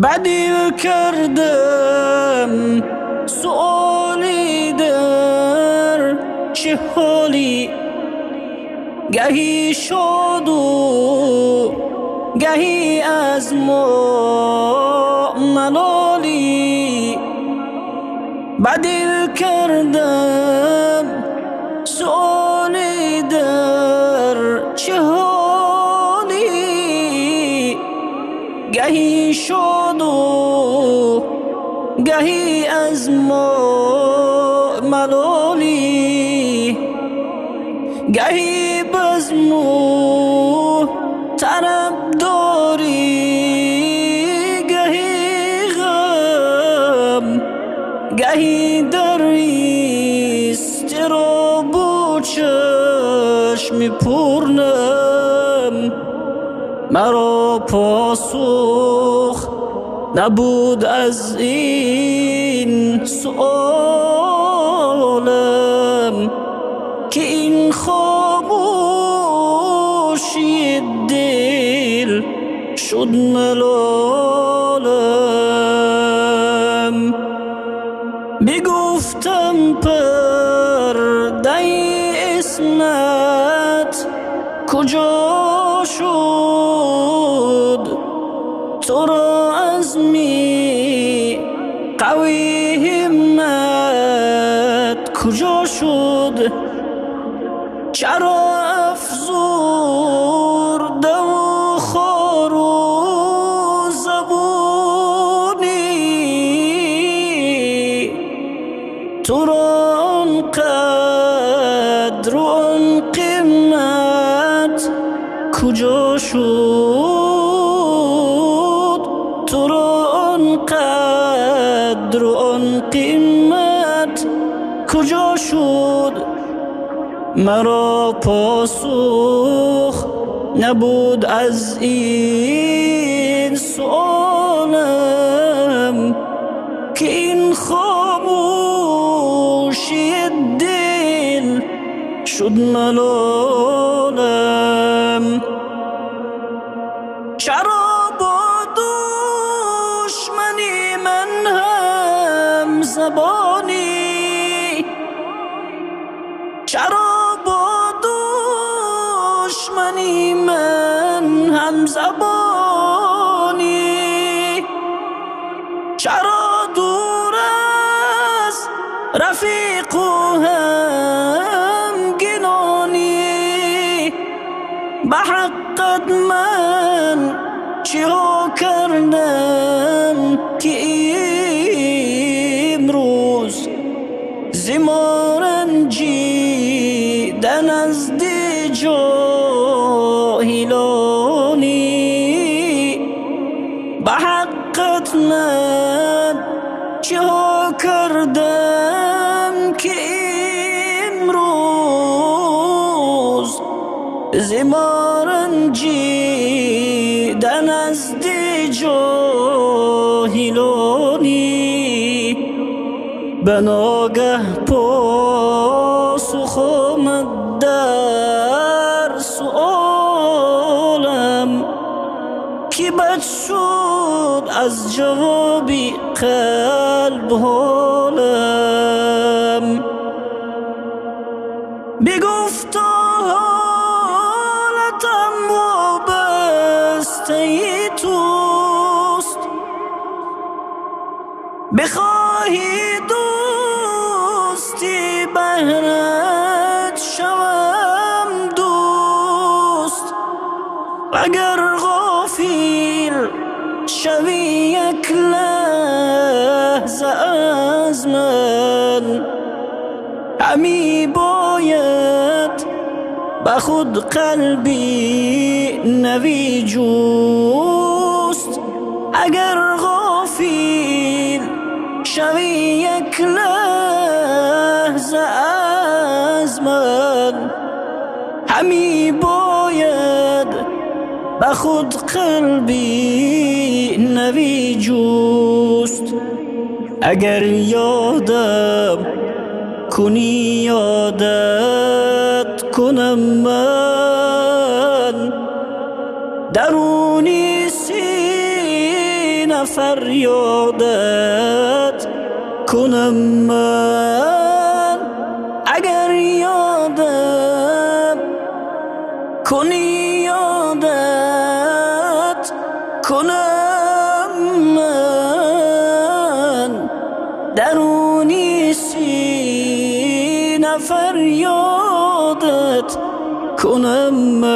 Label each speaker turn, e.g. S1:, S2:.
S1: بدی کردم سؤالی در چه حالی، گهی شاد و گهی از ما ملالی. بدی کردم سؤالی در چه حالی، گهی شاد و گهی از ما ملالی. گهی بزم و طرب داری، گهی غم گهی دری استراب و چشم پرنم. مرا پاسخ نبود از این سؤالم که این خاموشی دل شد ملالم. بگفتم پرده اسمت کجا شد، تو را عزمی قوی همت کجا شد. چرا افزرده و خوار و زبونی، تو را آنقدر و آن قیمت کجا شد. تو را آنقدر و آن قیمت کجا شد. مرا پاسخ نبود از این سؤالم که این خاموشی دل شد ملالم. چرا با دشمنی من هم زبانی، چرا با دشمنی من هم زبانی، چرا دور از رفیق و هم گنانی. به حقت من چه ها کردم که امروز زما رنجیدن از جاهلانی. به حقت من چه ها کردم که امروز زما رنجیدن از جاهلانی. به ناگه پاسخ آمد در سؤالم که بد شد از جوابی قلب حالم. بگفتا حالتم وابسته توست، بخواهی دوستی بهرت شوم دوست. اگر غافل شوی یک لحظه از من، همی باید به خود قلبی نوی جوست. اگر غافل شوی یک لحظه از من، همی باید به خود قلبی نوی جوست. اگر یادم کنی یادت کنم من، درونی سینه فریادت کنم من، اگر یادم کنی یادت کنم من، درونی سینه فریادت کنم من.